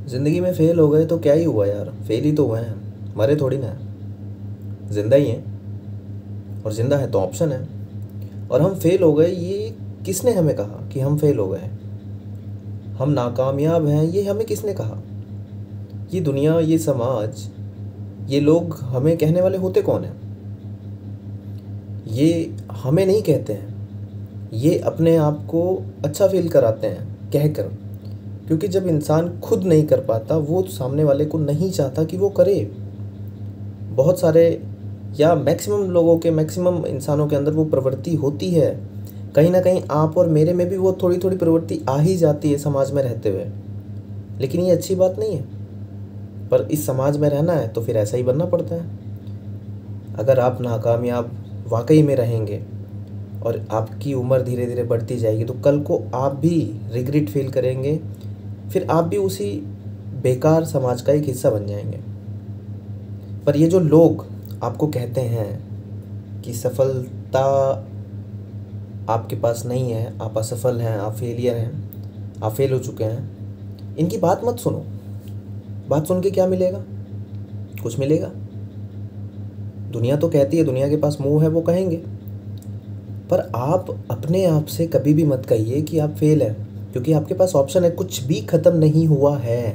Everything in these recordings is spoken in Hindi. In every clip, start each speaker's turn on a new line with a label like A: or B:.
A: ज़िंदगी में फेल हो गए तो क्या ही हुआ यार, फेल ही तो हुए हैं, मरे थोड़ी ना हैं। जिंदा ही हैं, और जिंदा है तो ऑप्शन है। और हम फेल हो गए, ये किसने हमें कहा कि हम फेल हो गए? हम नाकामयाब हैं, ये हमें किसने कहा? ये दुनिया, ये समाज, ये लोग हमें कहने वाले होते कौन हैं? ये हमें नहीं कहते हैं, ये अपने आप को अच्छा फील कराते हैं कहकर। क्योंकि जब इंसान खुद नहीं कर पाता, वो सामने वाले को नहीं चाहता कि वो करे। बहुत सारे या मैक्सिमम लोगों के, मैक्सिमम इंसानों के अंदर वो प्रवृत्ति होती है। कहीं ना कहीं आप और मेरे में भी वो थोड़ी थोड़ी प्रवृत्ति आ ही जाती है समाज में रहते हुए। लेकिन ये अच्छी बात नहीं है। पर इस समाज में रहना है तो फिर ऐसा ही बनना पड़ता है। अगर आप नाकामयाब वाकई में रहेंगे और आपकी उम्र धीरे धीरे बढ़ती जाएगी, तो कल को आप भी रिग्रेट फील करेंगे, फिर आप भी उसी बेकार समाज का एक हिस्सा बन जाएंगे। पर ये जो लोग आपको कहते हैं कि सफलता आपके पास नहीं है, आप असफल हैं, आप फेलियर हैं, आप फेल हो चुके हैं, इनकी बात मत सुनो। बात सुन के क्या मिलेगा? कुछ मिलेगा? दुनिया तो कहती है, दुनिया के पास मुंह है, वो कहेंगे। पर आप अपने आप से कभी भी मत कहिए कि आप फेल हैं, क्योंकि आपके पास ऑप्शन है। कुछ भी ख़त्म नहीं हुआ है।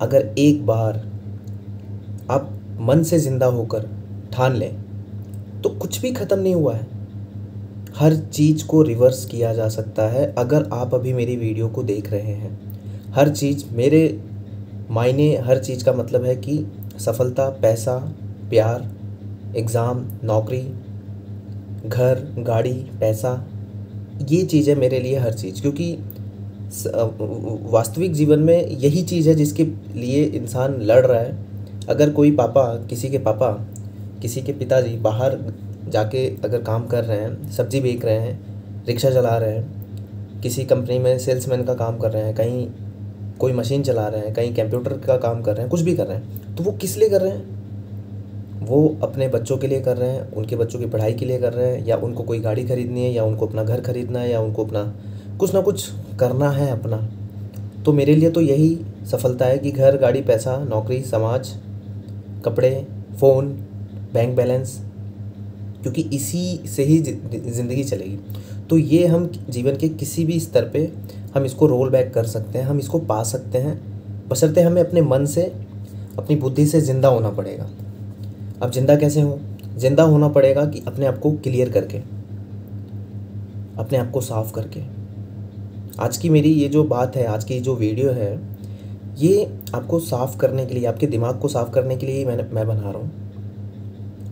A: अगर एक बार आप मन से ज़िंदा होकर ठान लें तो कुछ भी ख़त्म नहीं हुआ है। हर चीज़ को रिवर्स किया जा सकता है। अगर आप अभी मेरी वीडियो को देख रहे हैं, हर चीज़ मेरे मायने, हर चीज़ का मतलब है कि सफलता, पैसा, प्यार, एग्ज़ाम, नौकरी, घर, गाड़ी, पैसा, ये चीज़ है मेरे लिए हर चीज़। क्योंकि वास्तविक जीवन में यही चीज़ है जिसके लिए इंसान लड़ रहा है। अगर कोई पापा, किसी के पिताजी बाहर जाके अगर काम कर रहे हैं, सब्ज़ी बेच रहे हैं, रिक्शा चला रहे हैं, किसी कंपनी में सेल्समैन का काम कर रहे हैं, कहीं कोई मशीन चला रहे हैं, कहीं कंप्यूटर का काम कर रहे हैं, कुछ भी कर रहे हैं, तो वो किस लिए कर रहे हैं? वो अपने बच्चों के लिए कर रहे हैं, उनके बच्चों की पढ़ाई के लिए कर रहे हैं, या उनको कोई गाड़ी खरीदनी है, या उनको अपना घर खरीदना है, या उनको अपना कुछ ना कुछ करना है अपना। तो मेरे लिए तो यही सफलता है कि घर, गाड़ी, पैसा, नौकरी, समाज, कपड़े, फ़ोन, बैंक बैलेंस, क्योंकि इसी से ही ज़िंदगी चलेगी। तो ये हम जीवन के किसी भी स्तर पे हम इसको रोल बैक कर सकते हैं, हम इसको पा सकते हैं, बशर्ते हमें अपने मन से, अपनी बुद्धि से ज़िंदा होना पड़ेगा। अब ज़िंदा कैसे हो? ज़िंदा होना पड़ेगा कि अपने आप को क्लियर करके, अपने आप को साफ़ करके। आज की मेरी ये जो बात है, आज की जो वीडियो है, ये आपको साफ़ करने के लिए, आपके दिमाग को साफ़ करने के लिए ही मैं बना रहा हूँ।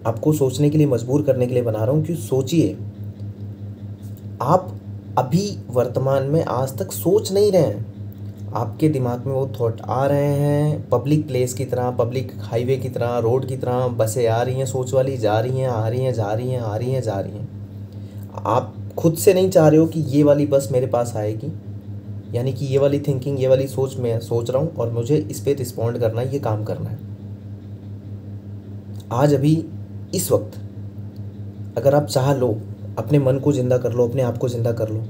A: आपको सोचने के लिए मजबूर करने के लिए बना रहा हूँ। कि सोचिए, आप अभी वर्तमान में आज तक सोच नहीं रहे हैं। आपके दिमाग में वो थॉट आ रहे हैं, पब्लिक प्लेस की तरह, पब्लिक हाईवे की तरह, रोड की तरह बसें आ रही हैं, सोच वाली जा रही हैं, आ रही हैं, जा रही हैं, आ रही हैं, जा रही हैं। आप खुद से नहीं चाह रहे हो कि ये वाली बस मेरे पास आएगी, यानी कि ये वाली थिंकिंग, ये वाली सोच मैं सोच रहा हूँ और मुझे इस पर रिस्पॉन्ड करना है, ये काम करना है। आज अभी इस वक्त अगर आप चाह लो, अपने मन को ज़िंदा कर लो, अपने आप को ज़िंदा कर लो,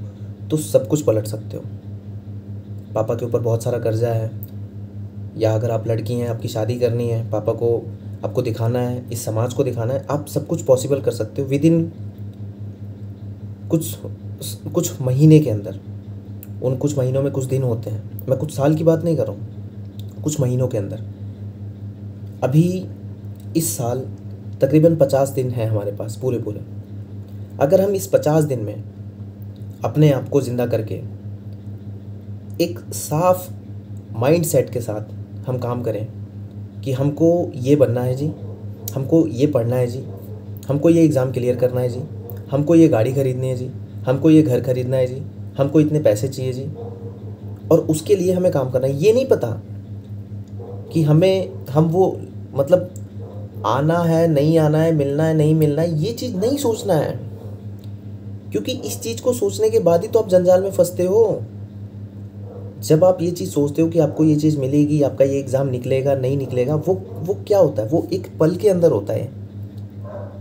A: तो सब कुछ पलट सकते हो। पापा के ऊपर बहुत सारा कर्जा है, या अगर आप लड़की हैं, आपकी शादी करनी है, पापा को आपको दिखाना है, इस समाज को दिखाना है, आप सब कुछ पॉसिबल कर सकते हो विदिन कुछ महीने के अंदर। उन कुछ महीनों में कुछ दिन होते हैं, मैं कुछ साल की बात नहीं कर रहा हूँ, कुछ महीनों के अंदर। अभी इस साल तकरीबन 50 दिन हैं हमारे पास पूरे। अगर हम इस 50 दिन में अपने आप को ज़िंदा करके एक साफ माइंड सेट के साथ हम काम करें कि हमको ये बनना है जी, हमको ये पढ़ना है जी, हमको ये एग्ज़ाम क्लियर करना है जी, हमको ये गाड़ी खरीदनी है जी, हमको ये घर खरीदना है जी, हमको इतने पैसे चाहिए जी, और उसके लिए हमें काम करना है। ये नहीं पता कि हम वो मतलब आना है, नहीं आना है, मिलना है, नहीं मिलना है, ये चीज़ नहीं सोचना है। क्योंकि इस चीज़ को सोचने के बाद ही तो आप जंजाल में फंसते हो। जब आप ये चीज़ सोचते हो कि आपको ये चीज़ मिलेगी, आपका ये एग्ज़ाम निकलेगा, नहीं निकलेगा, वो क्या होता है? वो एक पल के अंदर होता है।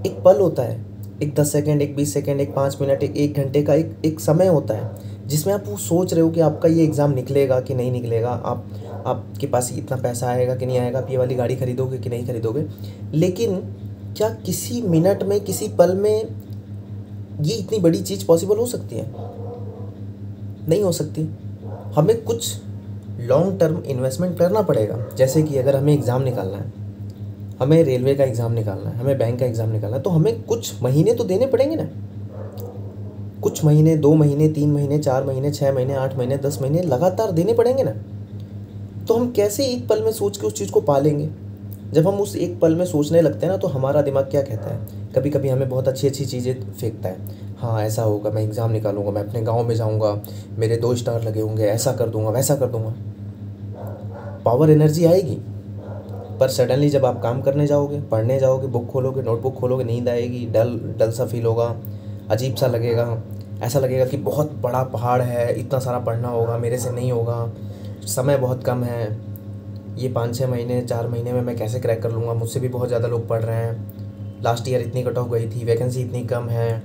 A: एक पल होता है, एक 10 सेकंड, एक 20 सेकंड, एक 5 मिनट, एक घंटे का एक समय होता है, जिसमें आप वो सोच रहे हो कि आपका ये एग्ज़ाम निकलेगा कि नहीं निकलेगा, आपके पास इतना पैसा आएगा कि नहीं आएगा, आप ये वाली गाड़ी खरीदोगे कि नहीं खरीदोगे। लेकिन क्या किसी मिनट में, किसी पल में ये इतनी बड़ी चीज़ पॉसिबल हो सकती है? नहीं हो सकती। हमें कुछ लॉन्ग टर्म इन्वेस्टमेंट करना पड़ेगा। जैसे कि अगर हमें एग्ज़ाम निकालना है, हमें रेलवे का एग्ज़ाम निकालना है, हमें बैंक का एग्ज़ाम निकालना है, तो हमें कुछ महीने तो देने पड़ेंगे ना। कुछ महीने, 2 महीने, 3 महीने, 4 महीने, 6 महीने, 8 महीने, 10 महीने लगातार देने पड़ेंगे ना। तो हम कैसे एक पल में सोच के उस चीज़ को पालेंगे? जब हम उस एक पल में सोचने लगते हैं ना, तो हमारा दिमाग क्या कहता है, कभी कभी हमें बहुत अच्छी अच्छी चीज़ें फेंकता है। हाँ ऐसा होगा, मैं एग्ज़ाम निकालूंगा, मैं अपने गांव में जाऊंगा, मेरे 2 स्टार लगे होंगे, ऐसा कर दूंगा, वैसा कर दूंगा। पावर एनर्जी आएगी। पर सडनली जब आप काम करने जाओगे, पढ़ने जाओगे, बुक खोलोगे, नोटबुक खोलोगे, नींद आएगी, डल डल सा फील होगा, अजीब सा लगेगा। ऐसा लगेगा कि बहुत बड़ा पहाड़ है, इतना सारा पढ़ना होगा, मेरे से नहीं होगा, समय बहुत कम है, ये 5-6 महीने, 4 महीने में मैं कैसे क्रैक कर लूँगा, मुझसे भी बहुत ज़्यादा लोग पढ़ रहे हैं, लास्ट ईयर इतनी कट ऑफ गई थी, वैकेंसी इतनी कम है,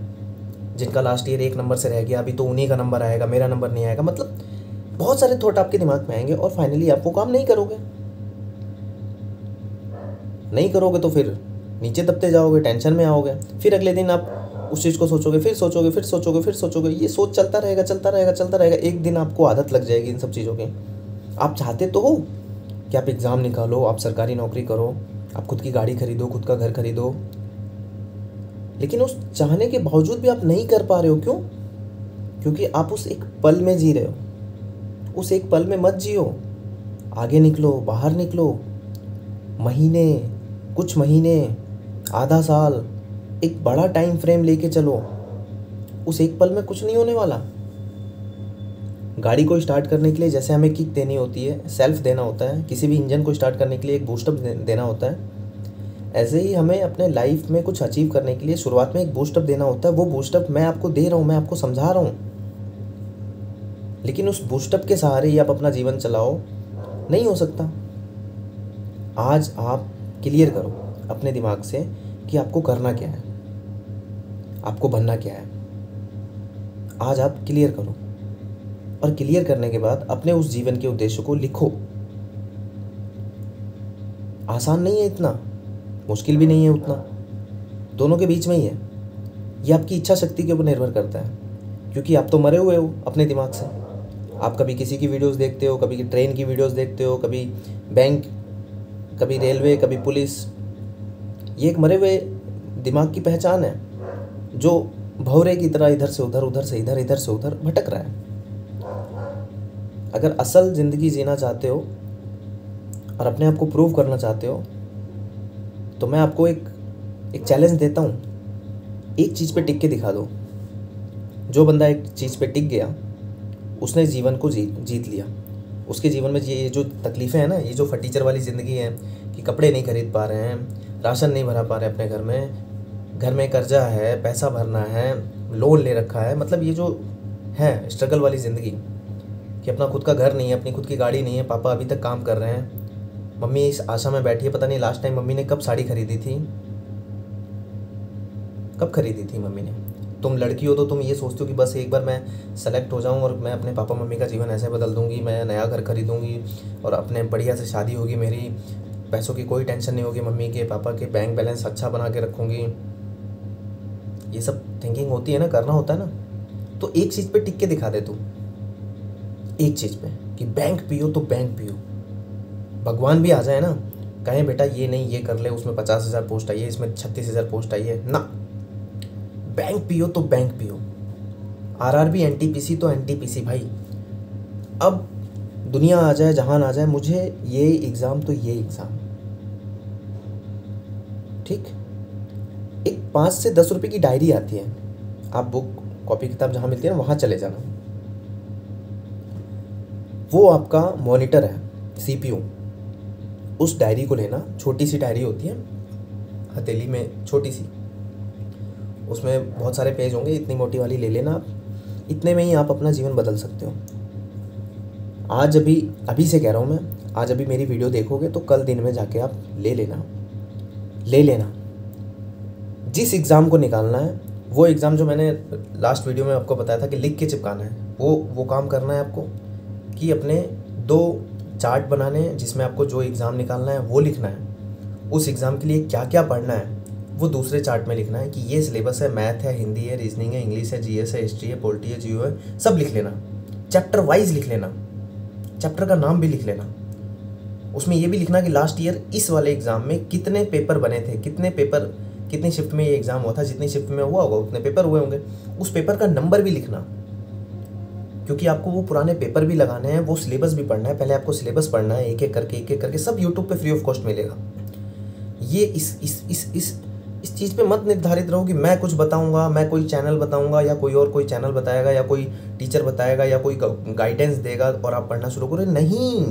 A: जिनका लास्ट ईयर 1 नंबर से रह गया अभी तो उन्हीं का नंबर आएगा, मेरा नंबर नहीं आएगा। मतलब बहुत सारे थॉट आपके दिमाग में आएंगे और फाइनली आप वो काम नहीं करोगे। नहीं करोगे तो फिर नीचे दबते जाओगे, टेंशन में आओगे। फिर अगले दिन आप उस चीज़ को सोचोगे, फिर सोचोगे, फिर सोचोगे, फिर सोचोगे। ये सोच चलता रहेगा, चलता रहेगा, चलता रहेगा। एक दिन आपको आदत लग जाएगी इन सब चीज़ों की। आप चाहते तो हो कि आप एग्ज़ाम निकालो, आप सरकारी नौकरी करो, आप खुद की गाड़ी खरीदो, खुद का घर खरीदो, लेकिन उस चाहने के बावजूद भी आप नहीं कर पा रहे हो। क्यों? क्योंकि आप उस एक पल में जी रहे हो। उस एक पल में मत जियो, आगे निकलो, बाहर निकलो। महीने, कुछ महीने, आधा साल, एक बड़ा टाइम फ्रेम लेके चलो। उस एक पल में कुछ नहीं होने वाला। गाड़ी को स्टार्ट करने के लिए जैसे हमें किक देनी होती है, सेल्फ देना होता है, किसी भी इंजन को स्टार्ट करने के लिए एक बूस्टअप देना होता है, ऐसे ही हमें अपने लाइफ में कुछ अचीव करने के लिए शुरुआत में एक बूस्टअप देना होता है। वो बूस्टअप मैं आपको दे रहा हूँ, मैं आपको समझा रहा हूँ, लेकिन उस बूस्टअप के सहारे ही आप अपना जीवन चलाओ, नहीं हो सकता। आज आप क्लियर करो अपने दिमाग से कि आपको करना क्या है, आपको बनना क्या है। आज आप क्लियर करो और क्लियर करने के बाद अपने उस जीवन के उद्देश्य को लिखो। आसान नहीं है इतना, मुश्किल भी नहीं है उतना, दोनों के बीच में ही है। ये आपकी इच्छा शक्ति के ऊपर निर्भर करता है, क्योंकि आप तो मरे हुए हो अपने दिमाग से। आप कभी किसी की वीडियोस देखते हो, कभी ट्रेन की वीडियोस देखते हो, कभी बैंक, कभी रेलवे, कभी पुलिस। ये एक मरे हुए दिमाग की पहचान है, जो भौरे की तरह इधर से उधर, उधर से इधर, इधर से उधर भटक रहा है। अगर असल ज़िंदगी जीना चाहते हो और अपने आप को प्रूव करना चाहते हो, तो मैं आपको एक चैलेंज देता हूँ। एक चीज़ पे टिक के दिखा दो। जो बंदा एक चीज़ पे टिक गया, उसने जीवन को जीत लिया। उसके जीवन में ये जो तकलीफ़ें हैं ना, ये जो फटीचर वाली ज़िंदगी है कि कपड़े नहीं खरीद पा रहे हैं, राशन नहीं भरा पा रहे अपने घर में कर्जा है, पैसा भरना है, लोन ले रखा है, मतलब ये जो है स्ट्रगल वाली ज़िंदगी कि अपना खुद का घर नहीं है, अपनी खुद की गाड़ी नहीं है, पापा अभी तक काम कर रहे हैं, मम्मी इस आशा में बैठी है पता नहीं लास्ट टाइम मम्मी ने कब साड़ी खरीदी थी, कब खरीदी थी मम्मी ने। तुम लड़की हो तो तुम ये सोचते हो कि बस एक बार मैं सेलेक्ट हो जाऊं और मैं अपने पापा मम्मी का जीवन ऐसे बदल दूंगी, मैं नया घर खरीदूंगी और अपने बढ़िया से शादी होगी मेरी, पैसों की कोई टेंशन नहीं होगी, मम्मी के पापा के बैंक बैलेंस अच्छा बना के रखूँगी। ये सब थिंकिंग होती है ना, करना होता है ना। तो एक चीज़ पे टिक के दिखा दे तू, एक चीज़ पे कि बैंक पियो तो बैंक पियो। भगवान भी आ जाए ना, कहें बेटा ये नहीं ये कर ले, उसमें 50,000 पोस्ट आई है, इसमें 36,000 पोस्ट आई है ना, बैंक पियो तो बैंक पियो। आरआरबी एनटीपीसी तो एनटीपीसी भाई। अब दुनिया आ जाए, जहान आ जाए, मुझे ये एग्ज़ाम तो ये एग्ज़ाम, ठीक। एक 5 से 10 रुपए की डायरी आती है, आप बुक कॉपी किताब जहाँ मिलती है ना वहाँ चले जाना। वो आपका मॉनिटर है, सीपीयू। उस डायरी को लेना, छोटी सी डायरी होती है, हथेली में छोटी सी, उसमें बहुत सारे पेज होंगे, इतनी मोटी वाली ले लेना आप। इतने में ही आप अपना जीवन बदल सकते हो। आज अभी से कह रहा हूँ मैं, आज अभी मेरी वीडियो देखोगे तो कल दिन में जाके आप ले लेना। जिस एग्ज़ाम को निकालना है, वो एग्ज़ाम जो मैंने लास्ट वीडियो में आपको बताया था कि लिख के चिपकाना है, वो काम करना है आपको कि अपने 2 चार्ट बनाने हैं जिसमें आपको जो एग्ज़ाम निकालना है वो लिखना है, उस एग्ज़ाम के लिए क्या क्या पढ़ना है वो दूसरे चार्ट में लिखना है कि ये सिलेबस है, मैथ है, हिंदी है, रीजनिंग है, इंग्लिश है, जीएस है, हिस्ट्री है, पॉलिटी है, जियो है, सब लिख लेना। चैप्टर वाइज लिख लेना, चैप्टर का नाम भी लिख लेना। उसमें ये भी लिखना कि लास्ट ईयर इस वाले एग्ज़ाम में कितने पेपर बने थे, कितनी शिफ्ट में ये एग्ज़ाम हुआ था, जितनी शिफ्ट में हुआ होगा उतने पेपर हुए होंगे, उस पेपर का नंबर भी लिखना, क्योंकि आपको वो पुराने पेपर भी लगाने हैं, वो सिलेबस भी पढ़ना है। पहले आपको सिलेबस पढ़ना है, एक एक करके सब यूट्यूब पे फ्री ऑफ कॉस्ट मिलेगा। ये इस चीज़ पे मत निर्धारित रहो कि मैं कुछ बताऊंगा, मैं कोई चैनल बताऊंगा या कोई चैनल बताएगा या कोई टीचर बताएगा या कोई गाइडेंस देगा और आप पढ़ना शुरू करो। नहीं,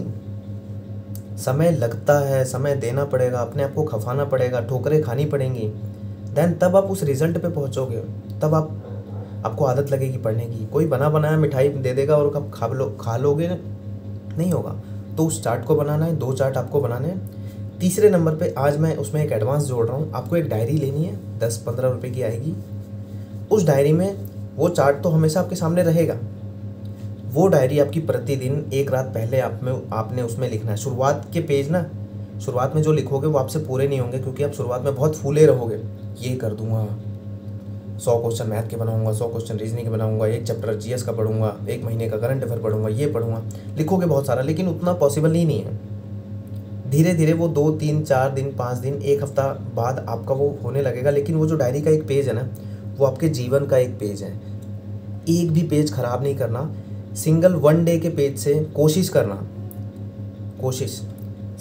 A: समय लगता है, समय देना पड़ेगा, अपने आप को खफाना पड़ेगा, ठोकरें खानी पड़ेंगी, देन तब आप उस रिजल्ट पे पहुंचोगे, तब आपको आदत लगेगी पढ़ने की। कोई बना बनाया मिठाई दे देगा और कब खा लोगे, नहीं होगा। तो उस चार्ट को बनाना है, 2 चार्ट आपको बनाने हैं। तीसरे नंबर पे आज मैं उसमें एक एडवांस जोड़ रहा हूँ, आपको एक डायरी लेनी है, 10-15 रुपये की आएगी। उस डायरी में वो चार्ट तो हमेशा आपके सामने रहेगा, वो डायरी आपकी प्रतिदिन एक रात पहले आपने उसमें लिखना है। शुरुआत के पेज ना, शुरुआत में जो लिखोगे वो आपसे पूरे नहीं होंगे, क्योंकि आप शुरुआत में बहुत फूले रहोगे, ये कर दूंगा, 100 क्वेश्चन मैथ के बनाऊंगा, 100 क्वेश्चन रीजनिंग के बनाऊंगा, 1 चैप्टर जीएस का पढ़ूंगा, 1 महीने का करंट अफेयर पढ़ूंगा, ये पढ़ूंगा, लिखोगे बहुत सारा, लेकिन उतना पॉसिबल ही नहीं है। धीरे धीरे वो 2, 3, 4 दिन, 5 दिन, 1 हफ्ता बाद आपका वो होने लगेगा। लेकिन वो जो डायरी का एक पेज है ना, वो आपके जीवन का एक पेज है। एक भी पेज खराब नहीं करना, सिंगल 1 डे के पेज से कोशिश करना, कोशिश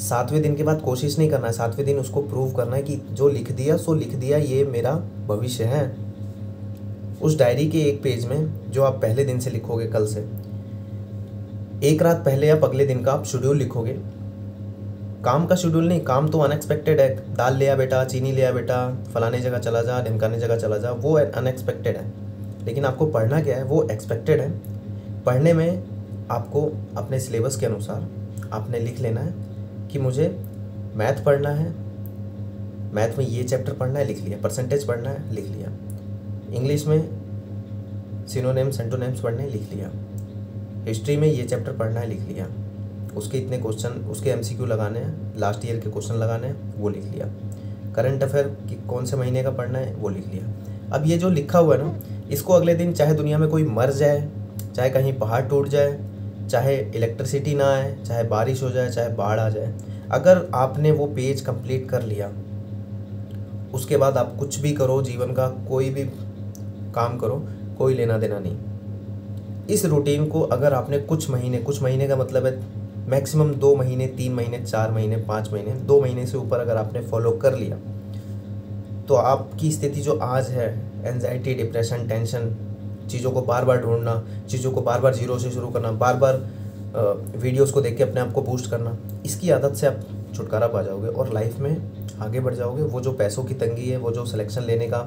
A: 7वें दिन के बाद कोशिश नहीं करना है, 7वें दिन उसको प्रूव करना है कि जो लिख दिया सो लिख दिया, ये मेरा भविष्य है। उस डायरी के एक पेज में जो आप पहले दिन से लिखोगे, कल से एक रात पहले आप अगले दिन का आप शेड्यूल लिखोगे। काम का शेड्यूल नहीं, काम तो अनएक्सपेक्टेड है, दाल ले आ बेटा, चीनी ले आ बेटा, फलाने जगह चला जा, ढिमकाने जगह चला जा, वो अनएक्सपेक्टेड है। लेकिन आपको पढ़ना क्या है, वो एक्सपेक्टेड है। पढ़ने में आपको अपने सिलेबस के अनुसार आपने लिख लेना है कि मुझे मैथ पढ़ना है, मैथ में ये चैप्टर पढ़ना है, लिख लिया। परसेंटेज पढ़ना है, लिख लिया। इंग्लिश में सिनोनिम्स एंटोनिम्स पढ़ने, लिख लिया। हिस्ट्री में ये चैप्टर पढ़ना है, लिख लिया। उसके इतने क्वेश्चन, उसके एमसीक्यू लगाने हैं, लास्ट ईयर के क्वेश्चन लगाने हैं, वो लिख लिया। करंट अफेयर कि कौन से महीने का पढ़ना है, वो लिख लिया। अब ये जो लिखा हुआ है ना, इसको अगले दिन चाहे दुनिया में कोई मर जाए, चाहे कहीं पहाड़ टूट जाए, चाहे इलेक्ट्रिसिटी ना आए, चाहे बारिश हो जाए, चाहे बाढ़ आ जाए, अगर आपने वो पेज कंप्लीट कर लिया, उसके बाद आप कुछ भी करो, जीवन का कोई भी काम करो, कोई लेना देना नहीं। इस रूटीन को अगर आपने कुछ महीने का मतलब है मैक्सिमम 2 महीने, 3 महीने, 4 महीने, 5 महीने, 2 महीने से ऊपर अगर आपने फॉलो कर लिया, तो आपकी स्थिति जो आज है, एंजाइटी, डिप्रेशन, टेंशन, चीज़ों को बार बार ढूंढना, चीज़ों को बार बार जीरो से शुरू करना, बार बार वीडियोस को देख के अपने आप को बूस्ट करना, इसकी आदत से आप छुटकारा पा जाओगे और लाइफ में आगे बढ़ जाओगे। वो जो पैसों की तंगी है, वो जो सिलेक्शन लेने का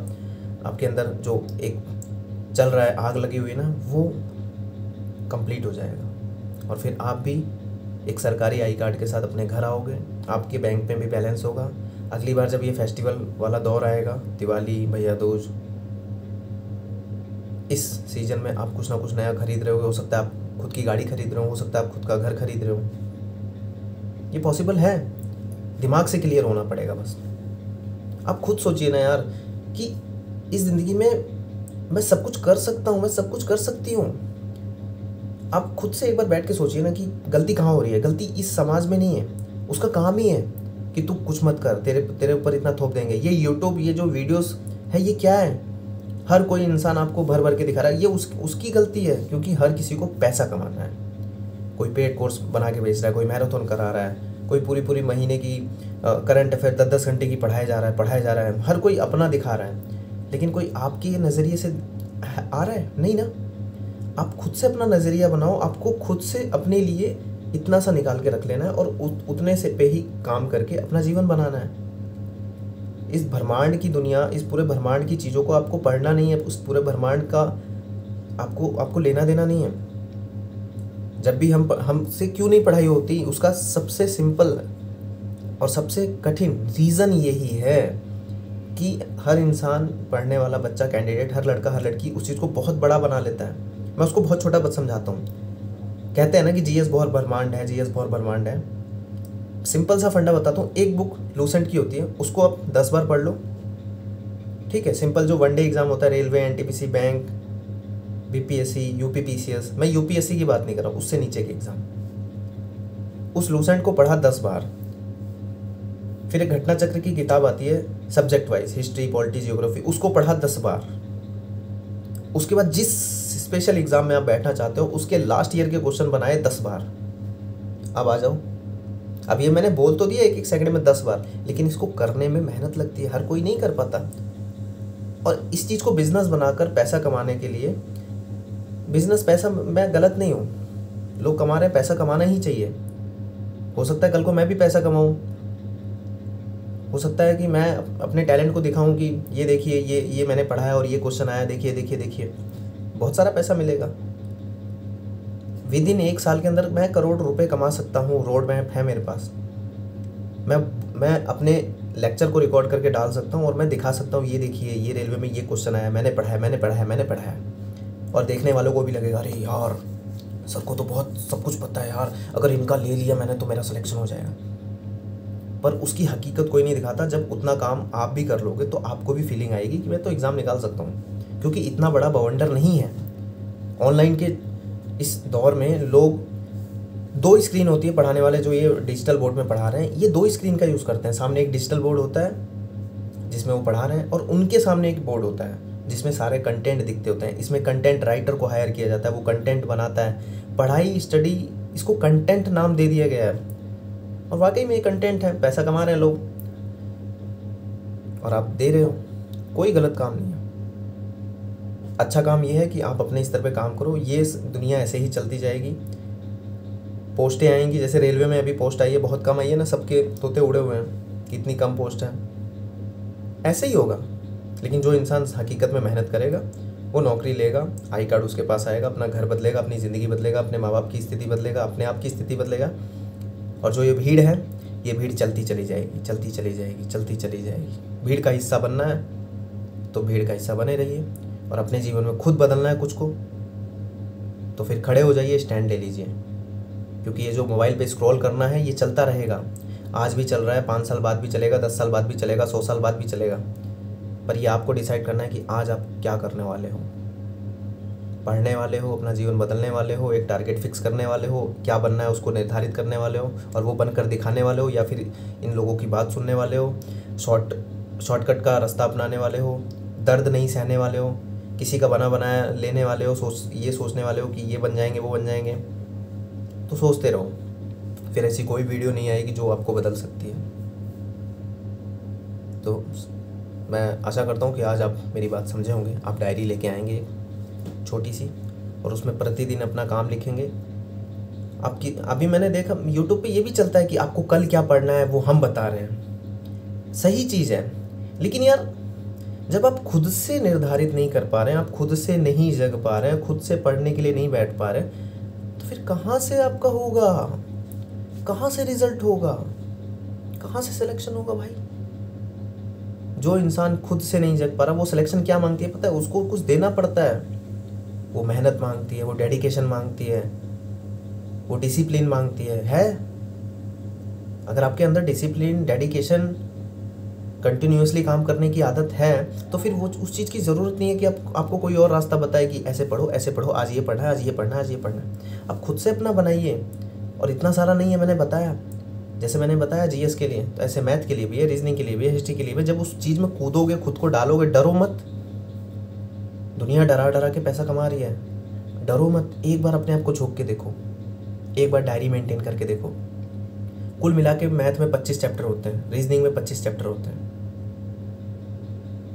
A: आपके अंदर जो एक चल रहा है, आग लगी हुई है ना, वो कंप्लीट हो जाएगा। और फिर आप भी एक सरकारी आई कार्ड के साथ अपने घर आओगे, आपके बैंक में भी बैलेंस होगा। अगली बार जब ये फेस्टिवल वाला दौर आएगा, दिवाली, भैया दूज, इस सीज़न में आप कुछ ना कुछ नया खरीद रहे हो सकता है आप खुद की गाड़ी खरीद रहे हो सकता है आप खुद का घर खरीद रहे हो। ये पॉसिबल है, दिमाग से क्लियर होना पड़ेगा बस। आप खुद सोचिए ना यार कि इस ज़िंदगी में मैं सब कुछ कर सकता हूँ, मैं सब कुछ कर सकती हूँ। आप खुद से एक बार बैठ के सोचिए ना कि गलती कहाँ हो रही है। गलती इस समाज में नहीं है, उसका काम ही है कि तू कुछ मत कर, तेरे ऊपर इतना थोप देंगे। ये यूट्यूब, ये जो वीडियोस है, ये क्या है? हर कोई इंसान आपको भर भर के दिखा रहा है, ये उसकी गलती है, क्योंकि हर किसी को पैसा कमाना है। कोई पेड कोर्स बना के बेच रहा है, कोई मैराथन करा रहा है, कोई पूरी महीने की करंट अफेयर 10-10 घंटे की पढ़ाया जा रहा है। हर कोई अपना दिखा रहा है, लेकिन कोई आपके नज़रिए से आ रहा है? नहीं ना। आप खुद से अपना नज़रिया बनाओ, आपको खुद से अपने लिए इतना सा निकाल के रख लेना है और उतने से पे ही काम करके अपना जीवन बनाना है। इस ब्रह्मांड की दुनिया, इस पूरे ब्रह्मांड की चीज़ों को आपको पढ़ना नहीं है, उस पूरे ब्रह्मांड का आपको लेना देना नहीं है। जब भी हमसे क्यों नहीं पढ़ाई होती, उसका सबसे सिंपल और सबसे कठिन रीज़न यही है कि हर इंसान, पढ़ने वाला बच्चा, कैंडिडेट, हर लड़का हर लड़की उस चीज़ को बहुत बड़ा बना लेता है। मैं उसको बहुत छोटा समझाता हूँ। कहते हैं ना कि जीएस बहुत ब्रह्मांड है, जीएस बहुत ब्रह्मांड है। सिंपल सा फंडा बताता हूँ, एक बुक लूसेंट की होती है, उसको आप 10 बार पढ़ लो, ठीक है। सिंपल जो वनडे एग्जाम होता है, railway, NTPC, bank, BPSC, UPPCS, मैं यूपीएससी की बात नहीं कर रहा हूँ, उससे नीचे के एग्जाम, उस लूसेंट को पढ़ा 10 बार। फिर एक घटना चक्र की किताब आती है subject wise, history, polity, geography, उसको पढ़ा 10 बार। उसके बाद जिस स्पेशल एग्जाम में आप बैठना चाहते हो उसके लास्ट ईयर के क्वेश्चन बनाए 10 बार। अब आ जाओ, अब ये मैंने बोल तो दिया एक एक सेकंड में 10 बार, लेकिन इसको करने में मेहनत लगती है, हर कोई नहीं कर पाता। और इस चीज़ को बिजनेस बनाकर पैसा कमाने के लिए, बिजनेस पैसा, मैं गलत नहीं हूँ, लोग कमा रहे हैं, पैसा कमाना ही चाहिए। हो सकता है कल को मैं भी पैसा कमाऊँ, हो सकता है कि मैं अपने टैलेंट को दिखाऊं कि ये देखिए, ये मैंने पढ़ा है और ये क्वेश्चन आया, देखिए देखिए देखिए, बहुत सारा पैसा मिलेगा। विद इन 1 साल के अंदर मैं करोड़ रुपए कमा सकता हूँ, रोड मैप है मेरे पास। मैं अपने लेक्चर को रिकॉर्ड करके डाल सकता हूँ और मैं दिखा सकता हूँ, ये देखिए, ये रेलवे में ये क्वेश्चन आया, मैंने पढ़ा है, मैंने पढ़ा है, मैंने पढ़ा है। और देखने वालों को भी लगेगा, अरे यार सर को तो बहुत सब कुछ पता है यार, अगर इनका ले लिया मैंने तो मेरा सिलेक्शन हो जाएगा। पर उसकी हकीकत कोई नहीं दिखाता। जब उतना काम आप भी कर लोगे तो आपको भी फीलिंग आएगी कि मैं तो एग्ज़ाम निकाल सकता हूँ, क्योंकि इतना बड़ा बवंडर नहीं है। ऑनलाइन के इस दौर में लोग 2 स्क्रीन होती है पढ़ाने वाले, जो ये डिजिटल बोर्ड में पढ़ा रहे हैं, ये 2 स्क्रीन का यूज़ करते हैं। सामने एक डिजिटल बोर्ड होता है जिसमें वो पढ़ा रहे हैं, और उनके सामने एक बोर्ड होता है जिसमें सारे कंटेंट दिखते होते हैं। इसमें कंटेंट राइटर को हायर किया जाता है, वो कंटेंट बनाता है। पढ़ाई, स्टडी, इसको कंटेंट नाम दे दिया गया है, और वाकई में ये कंटेंट है, पैसा कमा रहे हैं लोग और आप दे रहे हो, कोई गलत काम नहीं है। अच्छा काम ये है कि आप अपने स्तर पे काम करो, ये दुनिया ऐसे ही चलती जाएगी। पोस्टें आएंगी, जैसे रेलवे में अभी पोस्ट आई है, बहुत कम आई है ना, सबके तोते उड़े हुए हैं, कितनी कम पोस्ट है, ऐसे ही होगा। लेकिन जो इंसान हकीकत में मेहनत करेगा वो नौकरी लेगा, आई कार्ड उसके पास आएगा, अपना घर बदलेगा, अपनी ज़िंदगी बदलेगा, अपने माँ बाप की स्थिति बदलेगा, अपने आप की स्थिति बदलेगा। और जो ये भीड़ है, ये भीड़ चलती चली जाएगी, चलती चली जाएगी, चलती चली जाएगी। भीड़ का हिस्सा बनना है तो भीड़ का हिस्सा बने रहिए, और अपने जीवन में खुद बदलना है कुछ को, तो फिर खड़े हो जाइए, स्टैंड ले लीजिए। क्योंकि ये जो मोबाइल पे स्क्रॉल करना है ये चलता रहेगा, आज भी चल रहा है, 5 साल बाद भी चलेगा, 10 साल बाद भी चलेगा, 100 साल बाद भी चलेगा। पर ये आपको डिसाइड करना है कि आज आप क्या करने वाले हो। पढ़ने वाले हो, अपना जीवन बदलने वाले हो, एक टारगेट फिक्स करने वाले हो, क्या बनना है उसको निर्धारित करने वाले हो और वो बनकर दिखाने वाले हो, या फिर इन लोगों की बात सुनने वाले हो, शॉर्टकट का रास्ता अपनाने वाले हो, दर्द नहीं सहने वाले हो, किसी का बना बनाया लेने वाले हो, ये सोचने वाले हो कि ये बन जाएंगे, वो बन जाएंगे। तो सोचते रहो, फिर ऐसी कोई वीडियो नहीं आएगी जो आपको बदल सकती है। तो मैं आशा करता हूँ कि आज आप मेरी बात समझे होंगे। आप डायरी लेके आएंगे छोटी सी, और उसमें प्रतिदिन अपना काम लिखेंगे। आपकी अभी मैंने देखा यूट्यूब पे ये भी चलता है कि आपको कल क्या पढ़ना है वो हम बता रहे हैं, सही चीज़ है। लेकिन यार जब आप खुद से निर्धारित नहीं कर पा रहे हैं, आप खुद से नहीं जग पा रहे हैं, खुद से पढ़ने के लिए नहीं बैठ पा रहे, तो फिर कहाँ से आपका होगा, कहाँ से रिजल्ट होगा, कहाँ से सिलेक्शन होगा भाई। जो इंसान खुद से नहीं जग पा रहा, वो सिलेक्शन क्या मांगती है पता है, उसको कुछ देना पड़ता है, वो मेहनत मांगती है, वो डेडिकेशन मांगती है, वो डिसिप्लिन मांगती है। अगर आपके अंदर डिसिप्लिन, डेडिकेशन, कंटिन्यूअसली काम करने की आदत है, तो फिर वो उस चीज़ की ज़रूरत नहीं है कि आपको कोई और रास्ता बताए कि ऐसे पढ़ो, ऐसे पढ़ो, आज ये पढ़ना है, आज ये पढ़ना है, आज ये पढ़ना है। आप खुद से अपना बनाइए। और इतना सारा नहीं है, मैंने बताया, जैसे मैंने बताया जीएस के लिए, तो ऐसे मैथ के लिए भी है, रीजनिंग के लिए भी है, हिस्ट्री के लिए भी। जब उस चीज़ में कूदोगे, खुद को डालोगे, डरो मत। दुनिया डरा डरा के पैसा कमा रही है, डरो मत। एक बार अपने आप को झोंक के देखो, एक बार डायरी मेंटेन करके देखो। कुल मिला के मैथ में 25 चैप्टर होते हैं, रीजनिंग में 25 चैप्टर होते हैं।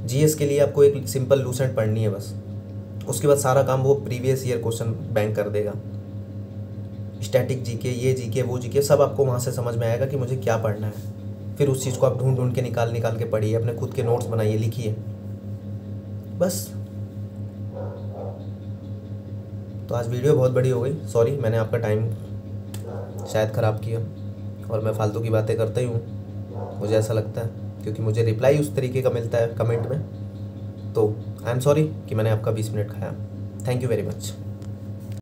A: जीएस के लिए आपको एक सिंपल लूसेंट पढ़नी है बस, उसके बाद सारा काम वो प्रीवियस ईयर क्वेश्चन बैंक कर देगा। स्टैटिक जीके, ये जीके, वो जीके, सब आपको वहाँ से समझ में आएगा कि मुझे क्या पढ़ना है। फिर उस चीज़ को आप ढूंढ ढूंढ के निकाल के पढ़िए, अपने खुद के नोट्स बनाइए, लिखिए बस। तो आज वीडियो बहुत बड़ी हो गई, सॉरी, मैंने आपका टाइम शायद ख़राब किया, और मैं फालतू की बातें करता ही हूँ, मुझे ऐसा लगता है, क्योंकि मुझे रिप्लाई उस तरीके का मिलता है कमेंट में। तो आई एम सॉरी कि मैंने आपका 20 मिनट खाया। Thank you very much.